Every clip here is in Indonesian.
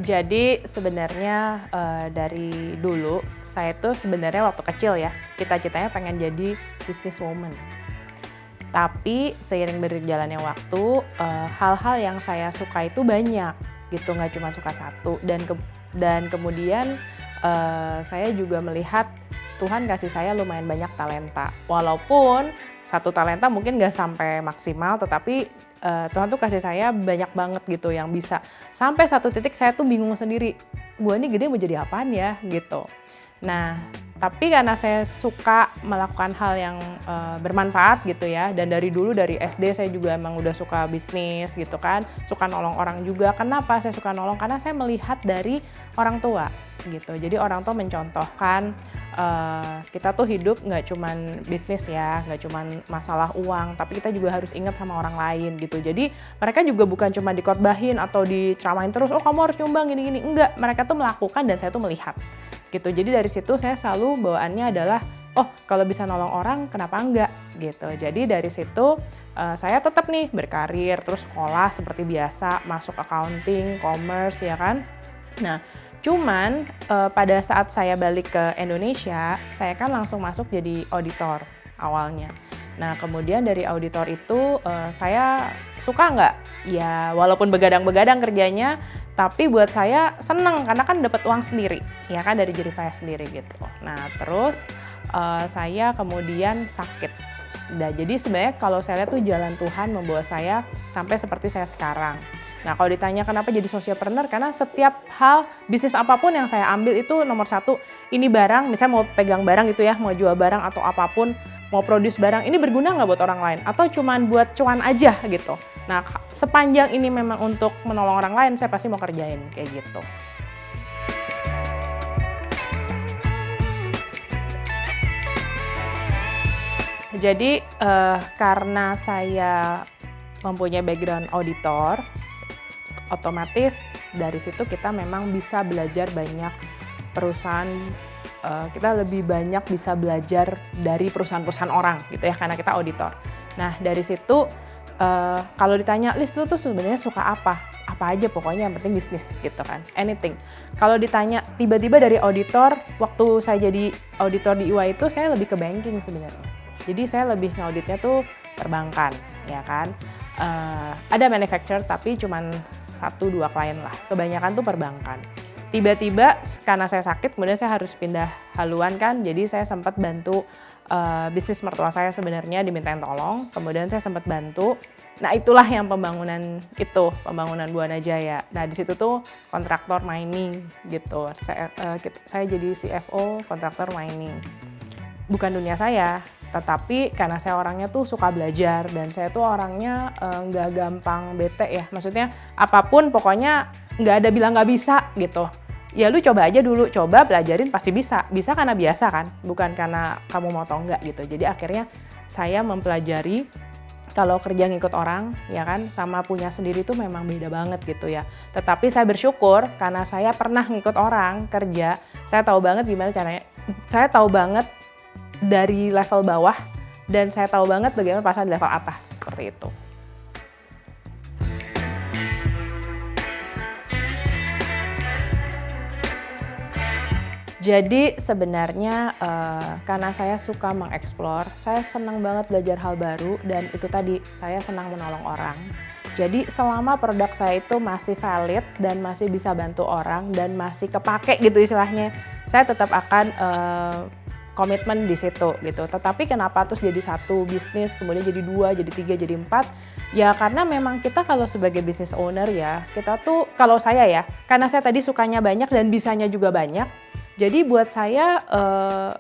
Jadi sebenarnya dari dulu saya tuh sebenarnya waktu kecil ya, cita-citanya pengen jadi businesswoman. Tapi seiring berjalannya waktu, hal-hal yang saya suka itu banyak gitu, nggak cuma suka satu. Dan kemudian saya juga melihat Tuhan kasih saya lumayan banyak talenta. Walaupun satu talenta mungkin nggak sampai maksimal, tetapi Tuhan tuh kasih saya banyak banget gitu yang bisa. Sampai satu titik saya tuh bingung sendiri, gue nih gede mau jadi apaan ya gitu. Nah, tapi karena saya suka melakukan hal yang bermanfaat gitu ya, dan dari dulu dari SD saya juga emang udah suka bisnis gitu kan, suka nolong orang juga. Kenapa saya suka nolong? Karena saya melihat dari orang tua gitu. Jadi orang tua mencontohkan kita tuh hidup nggak cuman bisnis ya, nggak cuman masalah uang, tapi kita juga harus ingat sama orang lain gitu. Jadi mereka juga bukan cuma dikhotbahin atau diceramain terus, oh kamu harus nyumbang gini-gini. Enggak, mereka tuh melakukan dan saya tuh melihat gitu. Jadi dari situ saya selalu bawaannya adalah, oh kalau bisa nolong orang kenapa enggak gitu. Jadi dari situ saya tetap nih berkarir, terus sekolah seperti biasa, masuk accounting, commerce ya kan. Nah, cuman pada saat saya balik ke Indonesia, saya kan langsung masuk jadi auditor awalnya. Nah, kemudian dari auditor itu saya suka nggak? Ya, walaupun begadang-begadang kerjanya, tapi buat saya seneng karena kan dapat uang sendiri, ya kan dari jerih payah sendiri gitu. Nah, terus saya kemudian sakit. Nah, jadi sebenarnya kalau saya lihat tuh jalan Tuhan membawa saya sampai seperti saya sekarang. Nah, kalau ditanya kenapa jadi socialpreneur, karena setiap hal, bisnis apapun yang saya ambil itu nomor satu, ini barang, misalnya mau pegang barang gitu ya, mau jual barang atau apapun, mau produce barang, ini berguna nggak buat orang lain? Atau cuman buat cuan aja gitu. Nah, sepanjang ini memang untuk menolong orang lain, saya pasti mau kerjain kayak gitu. Jadi karena saya mempunyai background auditor, otomatis dari situ kita memang bisa belajar banyak perusahaan, kita lebih banyak bisa belajar dari perusahaan-perusahaan orang gitu ya, karena kita auditor. Nah dari situ kalau ditanya, Lis lu tuh sebenarnya suka apa? Apa aja pokoknya yang penting bisnis gitu kan, anything. Kalau ditanya tiba-tiba dari auditor, waktu saya jadi auditor di EY itu saya lebih ke banking sebenarnya. Jadi saya lebih ngauditnya tuh perbankan ya kan. Ada manufacturer tapi cuman 1-2 klien lah, kebanyakan tuh perbankan. Tiba-tiba karena saya sakit, kemudian saya harus pindah haluan kan, jadi saya sempat bantu bisnis mertua saya sebenarnya dimintain tolong, kemudian saya sempat bantu. Nah itulah yang pembangunan Buana Jaya. Nah di situ tuh kontraktor mining gitu, saya jadi CFO kontraktor mining. Bukan dunia saya, tetapi karena saya orangnya tuh suka belajar dan saya tuh orangnya nggak gampang bete ya, maksudnya apapun pokoknya nggak ada bilang nggak bisa gitu. Ya lu coba aja dulu, coba pelajarin pasti bisa karena biasa kan, bukan karena kamu mau atau enggak gitu. Jadi akhirnya saya mempelajari kalau kerja ngikut orang ya kan sama punya sendiri tuh memang beda banget gitu ya. Tetapi saya bersyukur karena saya pernah ngikut orang kerja, saya tahu banget gimana caranya, saya tahu banget dari level bawah dan saya tahu banget bagaimana perasaan di level atas, seperti itu. Jadi sebenarnya karena saya suka mengeksplor, saya senang banget belajar hal baru dan itu tadi, saya senang menolong orang. Jadi selama produk saya itu masih valid dan masih bisa bantu orang dan masih kepake gitu istilahnya, saya tetap akan komitmen di situ gitu. Tetapi kenapa terus jadi satu bisnis, kemudian jadi 2, jadi 3, jadi 4? Ya karena memang kita kalau sebagai business owner ya, kita tuh kalau saya ya, karena saya tadi sukanya banyak dan bisanya juga banyak. Jadi buat saya,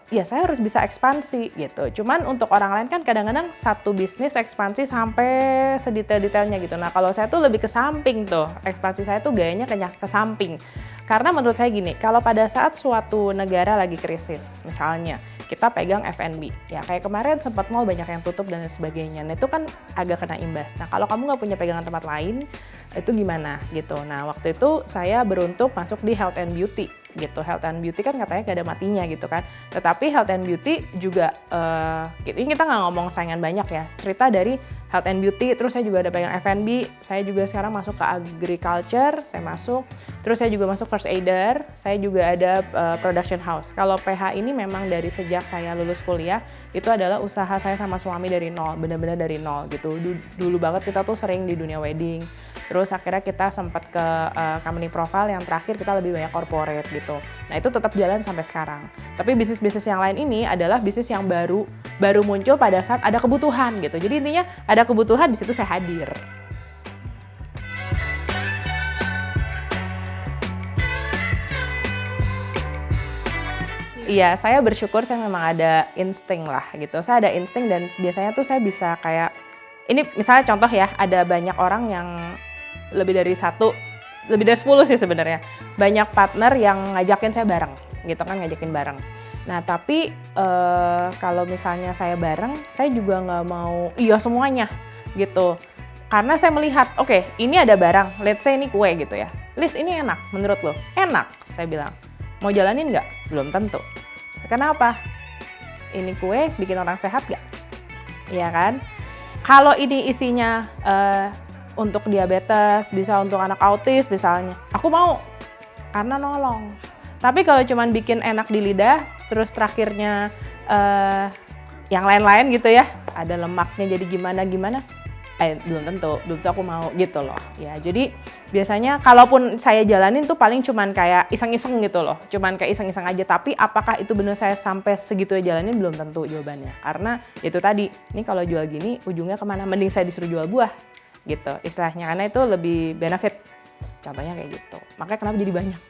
ya saya harus bisa ekspansi gitu. Cuman untuk orang lain kan kadang-kadang satu bisnis ekspansi sampai sedetail-detailnya gitu. Nah kalau saya tuh lebih ke samping tuh, ekspansi saya tuh gayanya ke samping. Karena menurut saya gini, kalau pada saat suatu negara lagi krisis, misalnya kita pegang F&B, ya kayak kemarin sempat mall banyak yang tutup dan sebagainya, nah itu kan agak kena imbas. Nah kalau kamu nggak punya pegangan tempat lain, itu gimana gitu. Nah waktu itu saya beruntung masuk di health and beauty gitu. Health and beauty kan katanya gak ada matinya gitu kan. Tetapi health and beauty juga, ini kita nggak ngomong saingan banyak ya, cerita dari health and beauty, terus saya juga ada pegang F&B, saya juga sekarang masuk ke agriculture, saya masuk, terus saya juga masuk first aider, saya juga ada production house. Kalau PH ini memang dari sejak saya lulus kuliah, itu adalah usaha saya sama suami dari nol, benar-benar dari nol gitu. Dulu banget kita tuh sering di dunia wedding, terus akhirnya kita sempat ke company profile, yang terakhir kita lebih banyak corporate gitu. Nah itu tetap jalan sampai sekarang. Tapi bisnis-bisnis yang lain ini adalah bisnis yang baru muncul pada saat ada kebutuhan gitu. Jadi intinya ada kebutuhan, di situ saya hadir. Iya, saya bersyukur saya memang ada insting lah gitu. Saya ada insting dan biasanya tuh saya bisa kayak, ini misalnya contoh ya, ada banyak orang yang lebih dari 10 sih sebenarnya. Banyak partner yang ngajakin saya bareng gitu kan, ngajakin bareng. Nah tapi kalau misalnya saya bareng, saya juga nggak mau iya semuanya gitu. Karena saya melihat, oke, ini ada barang, let's say ini kue gitu ya. Liz, ini enak, menurut lo? Enak, saya bilang. Mau jalanin nggak? Belum tentu. Kenapa? Ini kue bikin orang sehat nggak? Iya kan? Kalau ini isinya untuk diabetes, bisa untuk anak autis misalnya, aku mau, karena nolong. Tapi kalau cuman bikin enak di lidah, terus terakhirnya yang lain-lain gitu ya, ada lemaknya jadi gimana-gimana, belum tentu aku mau gitu loh. Ya, jadi biasanya kalaupun saya jalanin tuh paling cuman kayak iseng-iseng gitu loh, cuman kayak iseng-iseng aja. Tapi apakah itu benar saya sampai segitu jalanin, belum tentu jawabannya. Karena itu tadi, ini kalau jual gini ujungnya kemana? Mending saya disuruh jual buah gitu istilahnya, karena itu lebih benefit. Contohnya kayak gitu. Makanya kenapa jadi banyak.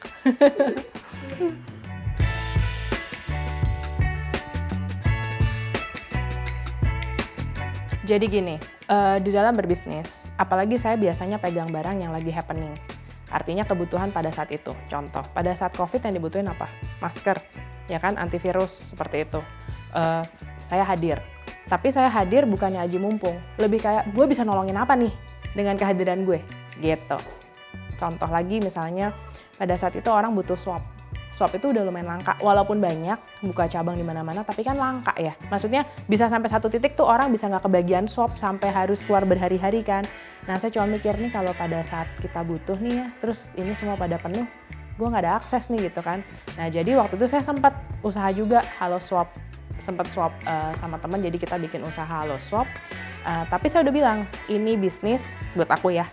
Jadi gini, di dalam berbisnis, apalagi saya biasanya pegang barang yang lagi happening. Artinya kebutuhan pada saat itu. Contoh, pada saat COVID yang dibutuhin apa? Masker, ya kan, antivirus, seperti itu. Saya hadir. Tapi saya hadir bukannya aji mumpung. Lebih kayak, gue bisa nolongin apa nih dengan kehadiran gue? Gitu. Contoh lagi misalnya, pada saat itu orang butuh swab. Swab itu udah lumayan langka, walaupun banyak buka cabang di mana-mana, tapi kan langka ya. Maksudnya bisa sampai satu titik tuh orang bisa nggak kebagian swab sampai harus keluar berhari-hari kan. Nah saya cuma mikir nih, kalau pada saat kita butuh nih ya, terus ini semua pada penuh, gue nggak ada akses nih gitu kan. Nah jadi waktu itu saya sempat usaha juga Halo Swab, sempat swab sama teman, jadi kita bikin usaha Halo Swab. Tapi saya udah bilang, ini bisnis buat aku ya,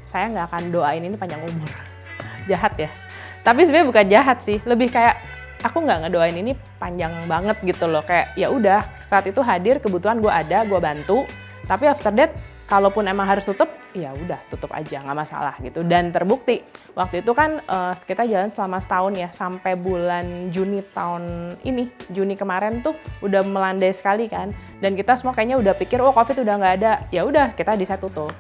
saya nggak akan doain ini panjang umur. Jahat ya. Tapi sebenarnya bukan jahat sih, lebih kayak aku nggak ngedoain ini panjang banget gitu loh. Kayak ya udah, saat itu hadir, kebutuhan gue ada, gue bantu. Tapi after that, kalaupun emang harus tutup, ya udah tutup aja, nggak masalah gitu. Dan terbukti waktu itu kan kita jalan selama setahun ya, sampai bulan Juni tahun ini, Juni kemarin tuh udah melandai sekali kan. Dan kita semua kayaknya udah pikir, oh COVID udah nggak ada, ya udah kita decide tutup.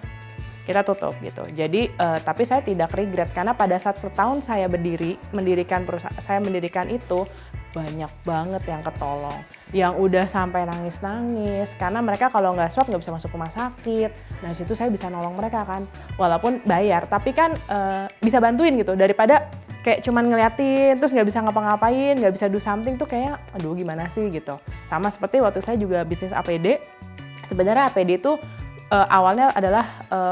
Kita tutup gitu. Jadi tapi saya tidak regret, karena pada saat setahun saya mendirikan perusahaan, saya mendirikan itu, banyak banget yang ketolong, yang udah sampai nangis-nangis karena mereka kalau nggak swab nggak bisa masuk rumah sakit. Nah situ saya bisa nolong mereka kan, walaupun bayar, tapi kan bisa bantuin gitu, daripada kayak cuman ngeliatin terus nggak bisa ngapa-ngapain, nggak bisa do something tuh kayak aduh gimana sih gitu. Sama seperti waktu saya juga bisnis APD. Sebenarnya APD itu awalnya adalah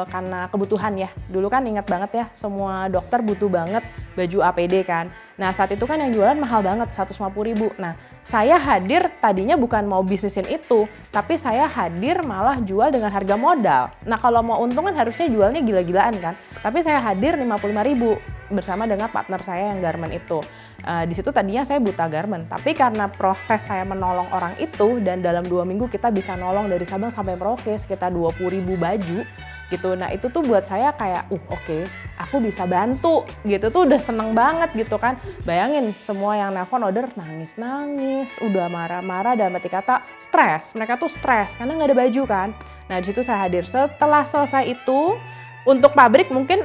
karena kebutuhan ya. Dulu kan ingat banget ya, semua dokter butuh banget baju APD kan. Nah saat itu kan yang jualan mahal banget, 150.000. Nah saya hadir tadinya bukan mau bisnisin itu, tapi saya hadir malah jual dengan harga modal. Nah kalau mau untung kan harusnya jualnya gila-gilaan kan. Tapi saya hadir 55.000 bersama dengan partner saya yang garment itu. Di situ tadinya saya buta garment, tapi karena proses saya menolong orang itu, dan dalam 2 minggu kita bisa nolong dari Sabang sampai Merauke sekitar 20.000 baju gitu. Nah itu tuh buat saya kayak oke, aku bisa bantu gitu, tuh udah seneng banget gitu kan. Bayangin semua yang nelpon order nangis-nangis, udah marah-marah, dalam arti kata stres. Mereka tuh stres karena nggak ada baju kan. Nah di situ saya hadir. Setelah selesai itu, untuk pabrik mungkin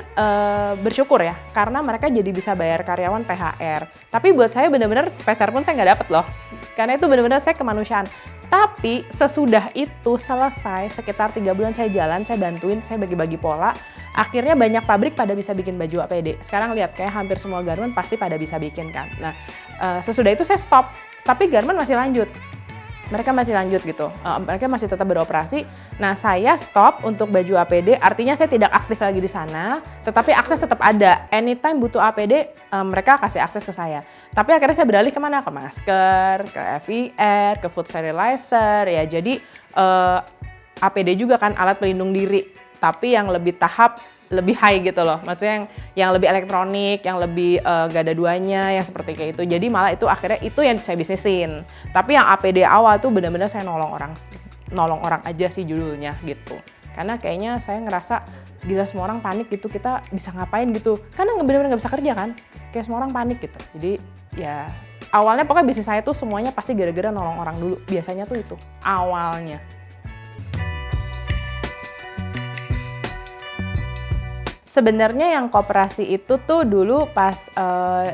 bersyukur ya, karena mereka jadi bisa bayar karyawan THR. Tapi buat saya benar-benar sepeser pun saya nggak dapet loh, karena itu benar-benar saya kemanusiaan. Tapi sesudah itu selesai, sekitar 3 bulan saya jalan, saya bantuin, saya bagi-bagi pola. Akhirnya banyak pabrik pada bisa bikin baju APD. Sekarang lihat, kayak hampir semua garment pasti pada bisa bikin kan. Nah sesudah itu saya stop, tapi garment masih lanjut. mereka masih lanjut gitu, mereka masih tetap beroperasi. Nah, saya stop untuk baju APD, artinya saya tidak aktif lagi di sana, tetapi akses tetap ada. Anytime butuh APD, mereka kasih akses ke saya. Tapi akhirnya saya beralih kemana? Ke masker, ke FIR, ke food sterilizer, ya. Jadi APD juga kan alat pelindung diri, tapi yang lebih lebih high gitu loh. Maksudnya yang lebih elektronik, yang lebih gak ada duanya, yang seperti kayak itu. Jadi malah itu akhirnya itu yang saya bisnisin. Tapi yang APD awal tuh benar-benar saya nolong orang aja sih judulnya gitu. Karena kayaknya saya ngerasa gila semua orang panik gitu, kita bisa ngapain gitu. Karena benar-benar nggak bisa kerja kan. Kayak semua orang panik gitu. Jadi ya awalnya pokoknya bisnis saya tuh semuanya pasti gara-gara nolong orang dulu. Biasanya tuh itu awalnya. Sebenarnya yang koperasi itu tuh dulu pas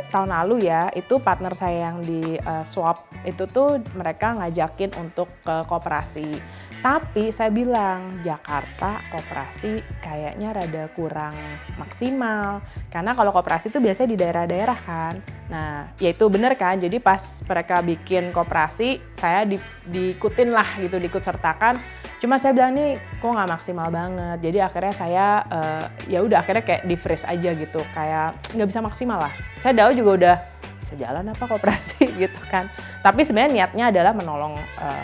tahun lalu ya, itu partner saya yang di swap itu tuh mereka ngajakin untuk ke koperasi. Tapi saya bilang Jakarta koperasi kayaknya rada kurang maksimal. Karena kalau koperasi itu biasanya di daerah-daerah kan. Nah, ya itu bener kan. Jadi pas mereka bikin koperasi, saya diikutin lah gitu, diikut sertakan. Cuma saya bilang nih kok nggak maksimal banget. Jadi akhirnya saya ya udah akhirnya kayak di freeze aja gitu, kayak nggak bisa maksimal lah. Saya juga udah bisa jalan apa koperasi gitu kan. Tapi sebenarnya niatnya adalah menolong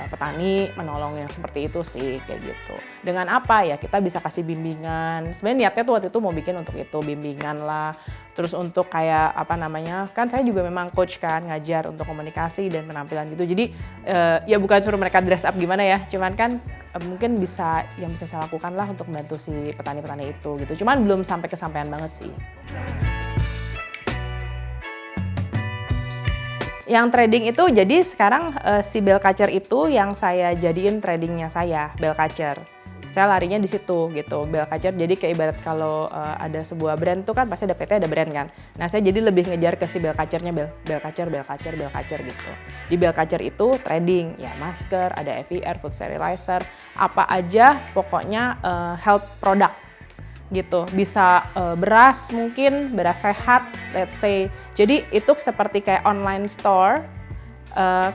petani, menolong yang seperti itu sih kayak gitu. Dengan apa ya kita bisa kasih bimbingan. Sebenarnya niatnya tuh waktu itu mau bikin untuk itu bimbingan lah. Terus untuk kayak apa namanya, kan saya juga memang coach kan, ngajar untuk komunikasi dan penampilan gitu. Jadi ya bukan suruh mereka dress up gimana ya, cuman kan mungkin bisa yang bisa saya lakukan lah untuk membantu si petani-petani itu gitu. Cuman belum sampai kesampaian banget sih. Yang trading itu jadi sekarang si Bell Catcher itu yang saya jadiin tradingnya saya, Bell Catcher. Saya larinya di situ gitu, Bell Catcher. Jadi kayak ibarat kalau ada sebuah brand tuh kan pasti ada PT, ada brand kan. Nah saya jadi lebih ngejar ke si Bell Catcher-nya, Bell Catcher, Bell Catcher, Bell Catcher gitu. Di Bell Catcher itu trading, ya masker, ada FIR, food sterilizer, apa aja pokoknya health product gitu. Bisa beras mungkin, beras sehat, let's say. Jadi itu seperti kayak online store,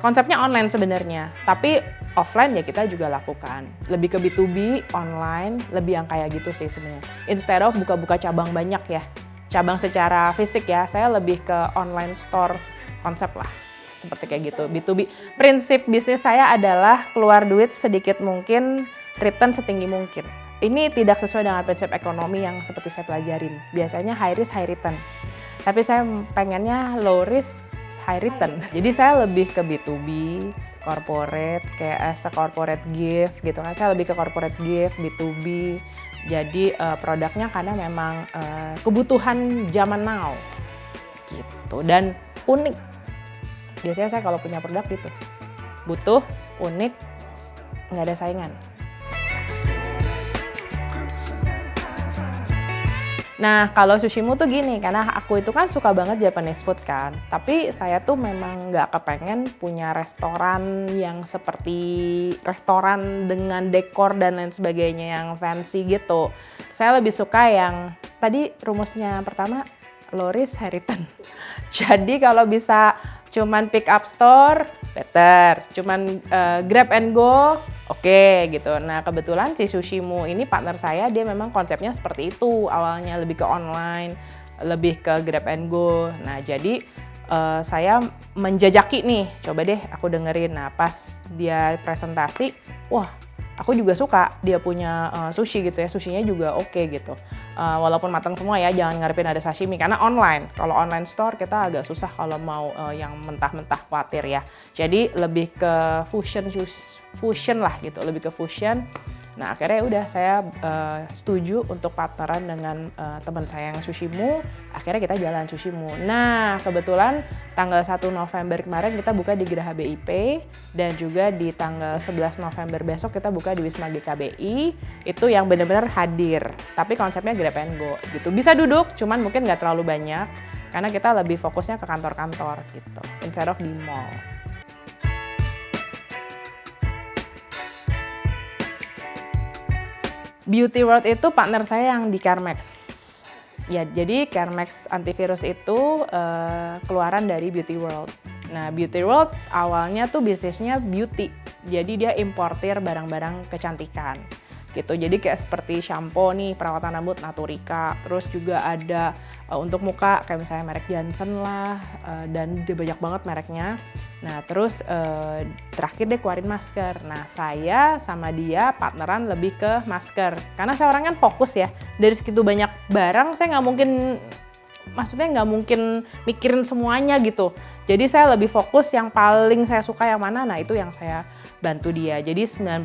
konsepnya online sebenarnya, tapi offline ya kita juga lakukan. Lebih ke B2B, online, lebih yang kayak gitu sih sebenarnya. Instead of buka-buka cabang banyak ya, cabang secara fisik ya, saya lebih ke online store konsep lah. Seperti kayak gitu, B2B. Prinsip bisnis saya adalah keluar duit sedikit mungkin, return setinggi mungkin. Ini tidak sesuai dengan prinsip ekonomi yang seperti saya pelajarin. Biasanya high risk, high return. Tapi saya pengennya low risk, high return. Jadi saya lebih ke B2B, corporate, kayak as a corporate gift gitu kan. Saya lebih ke corporate gift, B2B. Jadi produknya karena memang kebutuhan zaman now gitu. Dan unik. Biasanya saya kalau punya produk gitu, butuh, unik, nggak ada saingan. Nah, kalau Sushimu tuh gini, karena aku itu kan suka banget Japanese food kan. Tapi saya tuh memang nggak kepengen punya restoran yang seperti restoran dengan dekor dan lain sebagainya yang fancy gitu. Saya lebih suka yang, tadi rumusnya pertama, low risk, high return. Jadi kalau bisa cuman pick up store, better. Cuman grab and go, oke gitu. Nah kebetulan si Sushimu ini partner saya, dia memang konsepnya seperti itu. Awalnya lebih ke online, lebih ke grab and go. Nah jadi saya menjajaki nih, coba deh aku dengerin. Nah pas dia presentasi, wah aku juga suka dia punya sushi gitu ya, sushinya juga oke gitu. Walaupun matang semua ya, jangan ngarepin ada sashimi karena online. Kalau online store kita agak susah kalau mau yang mentah-mentah khawatir ya. Jadi lebih ke fusion lah gitu, lebih ke fusion. Nah akhirnya udah saya setuju untuk partneran dengan teman saya yang Sushimu. Akhirnya kita jalan Sushimu. Nah kebetulan tanggal 1 November kemarin kita buka di Geraha BIP dan juga di tanggal 11 November besok kita buka di Wisma GKBI. Itu yang benar-benar hadir. Tapi konsepnya grab and go gitu. Bisa duduk, cuman mungkin nggak terlalu banyak karena kita lebih fokusnya ke kantor-kantor gitu, instead of di mall. Beauty World itu partner saya yang di Carmex. Ya, jadi Carmex antivirus itu keluaran dari Beauty World. Nah, Beauty World awalnya tuh bisnisnya beauty. Jadi dia importir barang-barang kecantikan gitu. Jadi kayak seperti shampoo nih, perawatan rambut Naturika. Terus juga ada untuk muka kayak misalnya merek Johnson lah, dan dia banyak banget mereknya. Nah, terus terakhir dia keluarin masker. Nah, saya sama dia partneran lebih ke masker. Karena saya orang kan fokus ya. Dari segitu banyak barang, saya nggak mungkin mikirin semuanya gitu. Jadi saya lebih fokus yang paling saya suka yang mana, nah itu yang saya bantu dia. Jadi 90%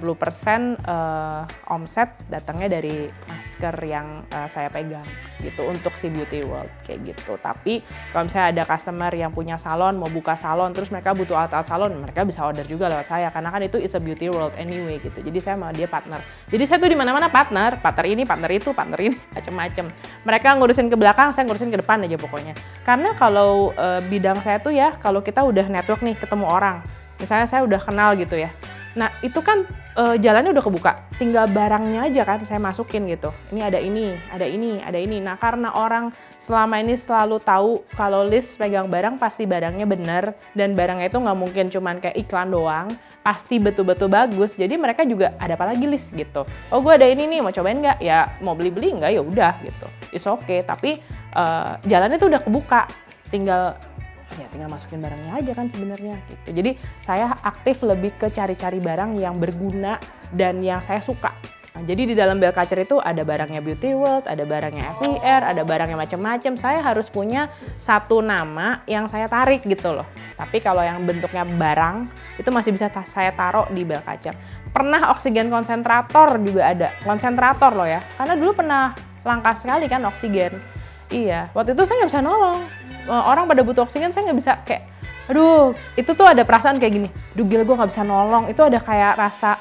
omset datangnya dari masker yang saya pegang gitu untuk si Beauty World kayak gitu. Tapi kalau misalnya ada customer yang punya salon, mau buka salon, terus mereka butuh alat-alat salon, mereka bisa order juga lewat saya karena kan itu it's a Beauty World anyway gitu. Jadi saya sama dia partner. Jadi saya tuh di mana-mana partner ini, partner itu, partner ini, macem-macem. Mereka ngurusin ke belakang, saya ngurusin ke depan aja pokoknya. Karena kalau bidang saya tuh ya, kalau kita udah network nih, ketemu orang, misalnya saya udah kenal gitu ya, nah itu kan jalannya udah kebuka, tinggal barangnya aja kan saya masukin gitu. Ini ada ini, ada ini, ada ini. Nah karena orang selama ini selalu tahu kalau Liz pegang barang pasti barangnya bener, dan barangnya itu nggak mungkin cuman kayak iklan doang, pasti betul-betul bagus. Jadi mereka juga ada apa lagi Liz gitu. Oh gue ada ini nih, mau cobain nggak? Ya mau beli-beli nggak? Ya udah gitu. It's okay. Tapi jalannya tuh udah kebuka, tinggal masukin barangnya aja kan sebenarnya gitu. Jadi saya aktif lebih ke cari-cari barang yang berguna dan yang saya suka. Nah, jadi di dalam Bell Culture itu ada barangnya Beauty World, ada barangnya FVR, ada barangnya macam-macam. Saya harus punya satu nama yang saya tarik gitu loh. Tapi kalau yang bentuknya barang itu masih bisa saya taruh di Bell Culture. Pernah oksigen konsentrator juga ada. Konsentrator loh ya. Karena dulu pernah langka sekali kan oksigen. Iya, waktu itu saya nggak bisa nolong. Orang pada butuh oksigen, saya nggak bisa kayak, aduh, itu tuh ada perasaan kayak gini, aduh gila gue nggak bisa nolong. Itu ada kayak rasa,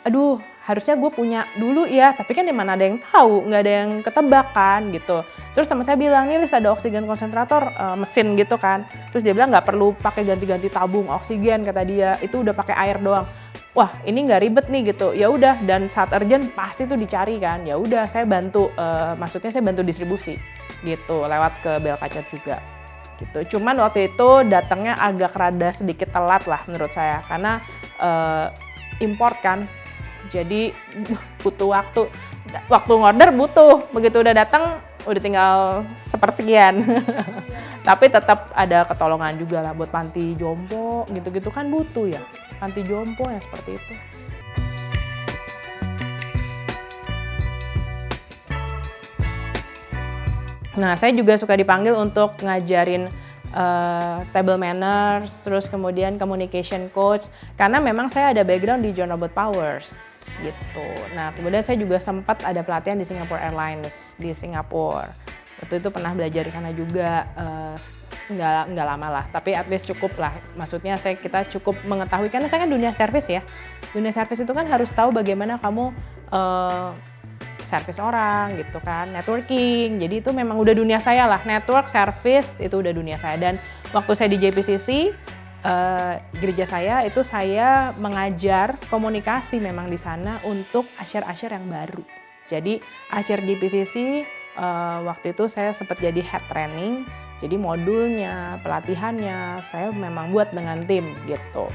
aduh harusnya gue punya dulu ya, tapi kan dimana ada yang tahu, nggak ada yang ketebak kan gitu. Terus teman saya bilang, nih Liz ada oksigen konsentrator mesin gitu kan. Terus dia bilang nggak perlu pakai ganti-ganti tabung oksigen kata dia, itu udah pakai air doang. Wah ini nggak ribet nih gitu, ya udah, dan saat urgent pasti tuh dicari kan. Ya udah saya bantu, maksudnya saya bantu distribusi gitu lewat ke Bell Culture juga gitu. Cuman waktu itu datangnya agak rada sedikit telat lah menurut saya karena import kan, jadi butuh waktu ngorder butuh, begitu udah datang udah tinggal sepersekian. Tapi tetap ada ketolongan juga lah buat panti jompo gitu-gitu kan butuh ya, panti jompo yang seperti itu. Nah, saya juga suka dipanggil untuk ngajarin table manners, terus kemudian communication coach, karena memang saya ada background di John Robert Powers gitu. Nah, kemudian saya juga sempat ada pelatihan di Singapore Airlines di Singapura. Waktu itu pernah belajar di sana juga, nggak lama lah, tapi at least cukup lah. Maksudnya kita cukup mengetahui, karena saya kan dunia service ya. Dunia service itu kan harus tahu bagaimana kamu service orang gitu kan, networking. Jadi itu memang udah dunia saya lah, network, service itu udah dunia saya. Dan waktu saya di JPCC, gereja saya itu saya mengajar komunikasi memang di sana untuk usher-usher yang baru. Jadi usher JPCC waktu itu saya sempat jadi head training. Jadi modulnya, pelatihannya saya memang buat dengan tim gitu,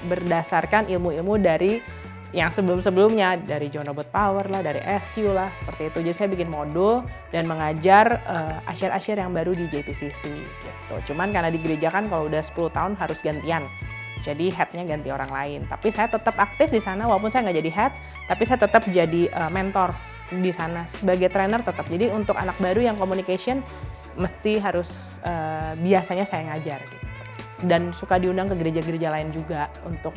berdasarkan ilmu-ilmu dari yang sebelum-sebelumnya, dari John Robert Power lah, dari SQ lah, seperti itu. Jadi saya bikin modul dan mengajar usher-usher yang baru di JPCC gitu. Cuman karena di gereja kan kalau udah 10 tahun harus gantian, jadi headnya ganti orang lain. Tapi saya tetap aktif di sana, walaupun saya nggak jadi head, tapi saya tetap jadi mentor di sana sebagai trainer tetap. Jadi untuk anak baru yang communication mesti harus biasanya saya ngajar gitu. Dan suka diundang ke gereja-gereja lain juga untuk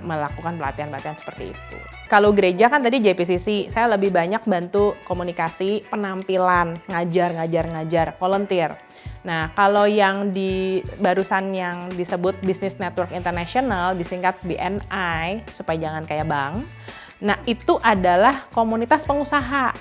melakukan pelatihan-pelatihan seperti itu. Kalau gereja kan tadi JPCC, saya lebih banyak bantu komunikasi, penampilan, ngajar, volunteer. Nah, kalau yang barusan yang disebut Business Network International, disingkat BNI, supaya jangan kayak bank. Nah, itu adalah komunitas pengusaha.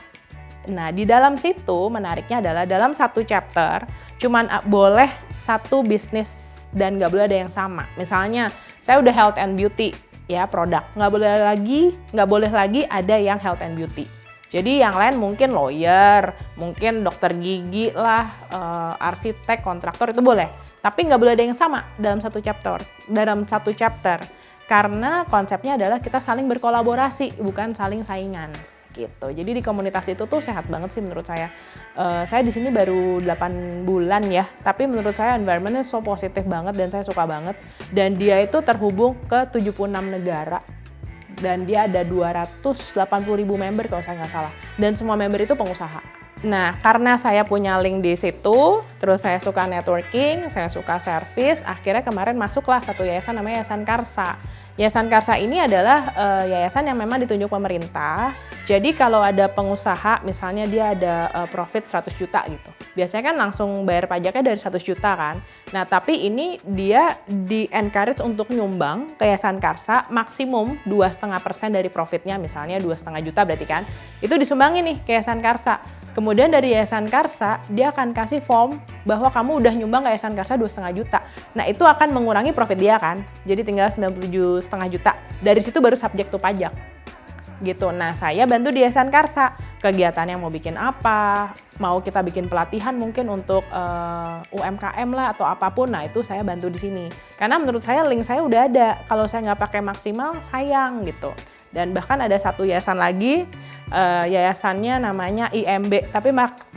Nah, di dalam situ menariknya adalah dalam satu chapter, cuman boleh satu bisnis dan nggak boleh ada yang sama. Misalnya, saya udah health and beauty, ya produk, nggak boleh lagi ada yang health and beauty. Jadi yang lain mungkin lawyer, mungkin dokter gigi lah, arsitek, kontraktor itu boleh. Tapi nggak boleh ada yang sama dalam satu chapter. Karena konsepnya adalah kita saling berkolaborasi, bukan saling saingan gitu. Jadi di komunitas itu tuh sehat banget sih menurut saya. Saya di sini baru 8 bulan ya, tapi menurut saya environment-nya so positif banget dan saya suka banget. Dan dia itu terhubung ke 76 negara. Dan dia ada 280.000 member kalau saya nggak salah. Dan semua member itu pengusaha. Nah, karena saya punya link di situ, terus saya suka networking, saya suka service, akhirnya kemarin masuklah satu yayasan namanya Yayasan Karsa. Yayasan Karsa ini adalah yayasan yang memang ditunjuk pemerintah. Jadi kalau ada pengusaha, misalnya dia ada profit 100 juta gitu. Biasanya kan langsung bayar pajaknya dari 100 juta kan. Nah, tapi ini dia di-encourage untuk nyumbang ke Yayasan Karsa maksimum 2,5% dari profitnya, misalnya 2,5 juta berarti kan. Itu disumbangin nih ke Yayasan Karsa. Kemudian dari Yayasan Karsa, dia akan kasih form bahwa kamu udah nyumbang ke Yayasan Karsa 2,5 juta. Nah, itu akan mengurangi profit dia kan. Jadi tinggal 97,5 juta. Dari situ baru subjek to pajak. Gitu. Nah, saya bantu di Yayasan Karsa. Kegiatannya mau bikin apa, mau kita bikin pelatihan mungkin untuk UMKM lah atau apapun. Nah, itu saya bantu di sini. Karena menurut saya link saya udah ada. Kalau saya nggak pakai maksimal, sayang gitu. Dan bahkan ada satu yayasan lagi, yayasannya namanya IMB,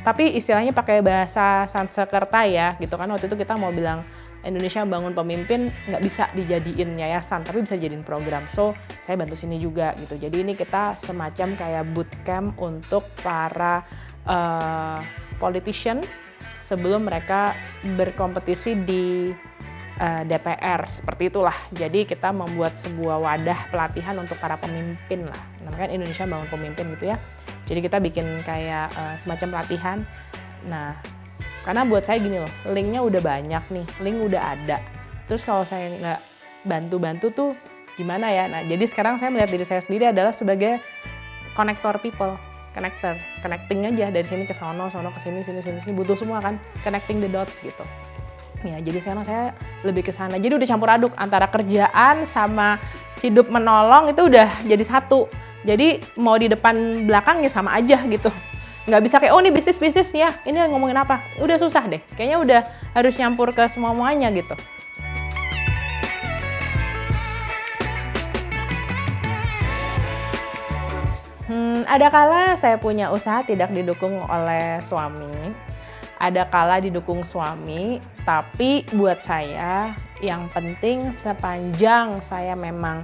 tapi istilahnya pakai bahasa Sanskerta ya, gitu kan. Waktu itu kita mau bilang Indonesia Bangun Pemimpin nggak bisa dijadiin yayasan, tapi bisa jadiin program. So, saya bantu sini juga gitu. Jadi ini kita semacam kayak bootcamp untuk para politician sebelum mereka berkompetisi di DPR, seperti itulah. Jadi kita membuat sebuah wadah pelatihan untuk para pemimpin lah, namanya Indonesia Bangun Pemimpin gitu ya. Jadi kita bikin kayak semacam pelatihan. Nah, karena buat saya gini loh, linknya udah banyak nih, link udah ada. Terus kalau saya nggak bantu-bantu tuh gimana ya? Nah, jadi sekarang saya melihat diri saya sendiri adalah sebagai connector people, connecting aja dari sini ke sono ke sini, butuh semua kan, connecting the dots gitu. Ya, jadi sekarang saya lebih ke sana. Jadi udah campur aduk antara kerjaan sama hidup menolong itu udah jadi satu. Jadi mau di depan belakang ya sama aja gitu. Nggak bisa kayak, oh ini bisnis ya, ini ngomongin apa. Udah susah deh, kayaknya udah harus nyampur ke semua-muanya gitu. Ada kala saya punya usaha tidak didukung oleh suami. Ada kala didukung suami, tapi buat saya yang penting sepanjang saya memang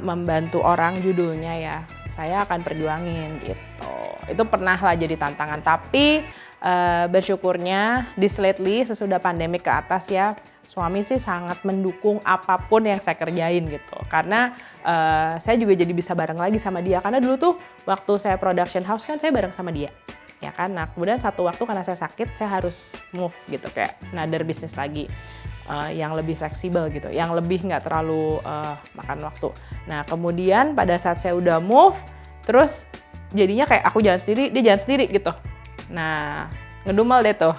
membantu orang judulnya ya, saya akan perjuangin gitu. Itu pernah lah jadi tantangan, tapi bersyukurnya di lately sesudah pandemik ke atas ya, suami sih sangat mendukung apapun yang saya kerjain gitu. Karena saya juga jadi bisa bareng lagi sama dia, karena dulu tuh waktu saya production house kan saya bareng sama dia. Ya kan, nah kemudian satu waktu karena saya sakit, saya harus move gitu, kayak another bisnis lagi yang lebih fleksibel gitu, yang lebih nggak terlalu makan waktu. Nah kemudian pada saat saya udah move, terus jadinya kayak aku jalan sendiri, dia jalan sendiri gitu. Nah ngedumel deh tuh.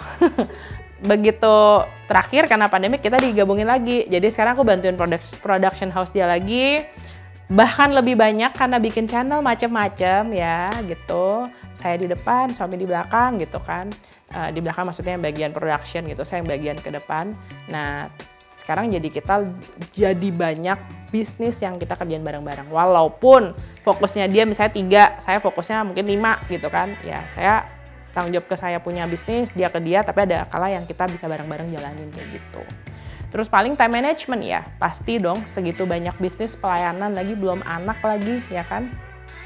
Begitu terakhir karena pandemik kita digabungin lagi, jadi sekarang aku bantuin production house dia lagi, bahkan lebih banyak karena bikin channel macem-macem ya gitu. Saya di depan, suami di belakang gitu kan. Di belakang maksudnya bagian production gitu, saya yang bagian ke depan. Nah sekarang kita jadi banyak bisnis yang kita kerjain bareng-bareng. Walaupun fokusnya dia misalnya 3, saya fokusnya mungkin 5 gitu kan. Ya saya tanggung jawab ke saya punya bisnis, dia ke dia, tapi ada kala yang kita bisa bareng-bareng jalanin kayak gitu. Terus paling time management ya, pasti dong segitu banyak bisnis, pelayanan lagi, belum anak lagi ya kan.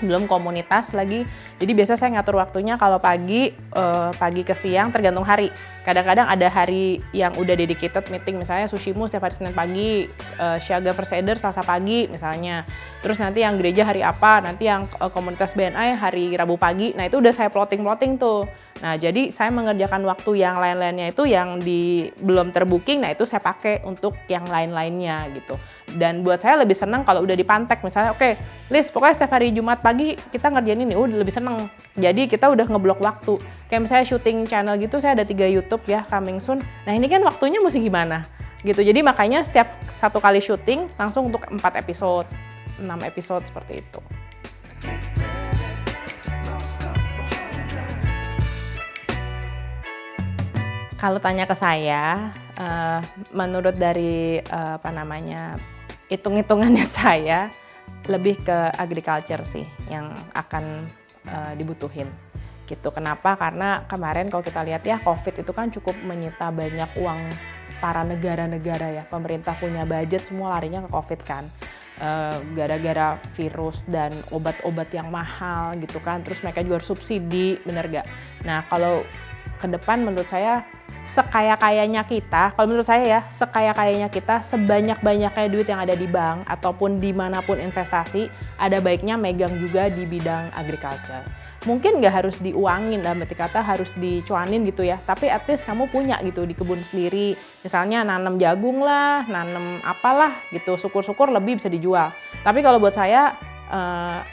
Belum komunitas lagi. Jadi biasa saya ngatur waktunya kalau pagi ke siang tergantung hari. Kadang-kadang ada hari yang udah dedicated meeting, misalnya Sushimu setiap hari Senin pagi, Siaga First Aider Selasa pagi misalnya. Terus nanti yang gereja hari apa, nanti yang komunitas BNI hari Rabu pagi. Nah itu udah saya plotting tuh. Nah jadi saya mengerjakan waktu yang lain-lainnya itu yang belum terbooking, nah itu saya pakai untuk yang lain-lainnya gitu. Dan buat saya lebih senang kalau udah dipantek, misalnya oke, Liz pokoknya setiap hari Jumat pagi kita ngerjain ini, udah lebih seneng. Jadi kita udah ngeblok waktu. Kayak misalnya syuting channel gitu, saya ada 3 YouTube ya, coming soon. Nah ini kan waktunya mesti gimana gitu. Jadi makanya setiap satu kali syuting langsung untuk 4 episode, 6 episode seperti itu. Kalau tanya ke saya, menurut dari hitung-hitungannya saya lebih ke agriculture sih yang akan dibutuhin gitu. Kenapa? Karena kemarin kalau kita lihat ya, COVID itu kan cukup menyita banyak uang para negara-negara ya. Pemerintah punya budget, semua larinya ke COVID kan. Gara-gara virus dan obat-obat yang mahal gitu kan. Terus mereka juga harus subsidi, bener gak? Nah kalau ke depan menurut saya sekaya-kayanya kita, kalau menurut saya ya, sekaya-kayanya kita, sebanyak-banyaknya duit yang ada di bank ataupun dimanapun investasi, ada baiknya megang juga di bidang agriculture. Mungkin nggak harus diuangin, dalam arti kata harus dicuanin gitu ya, tapi at least kamu punya gitu di kebun sendiri, misalnya nanam jagung lah, nanam apalah gitu, syukur-syukur lebih bisa dijual. Tapi kalau buat saya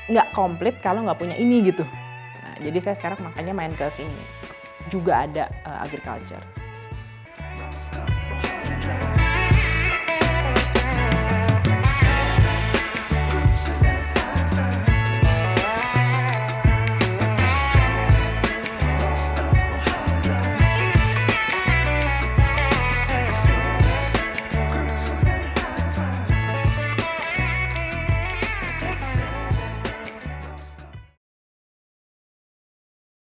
nggak komplit kalau nggak punya ini gitu. Nah, jadi saya sekarang makanya main ke sini, juga ada agriculture.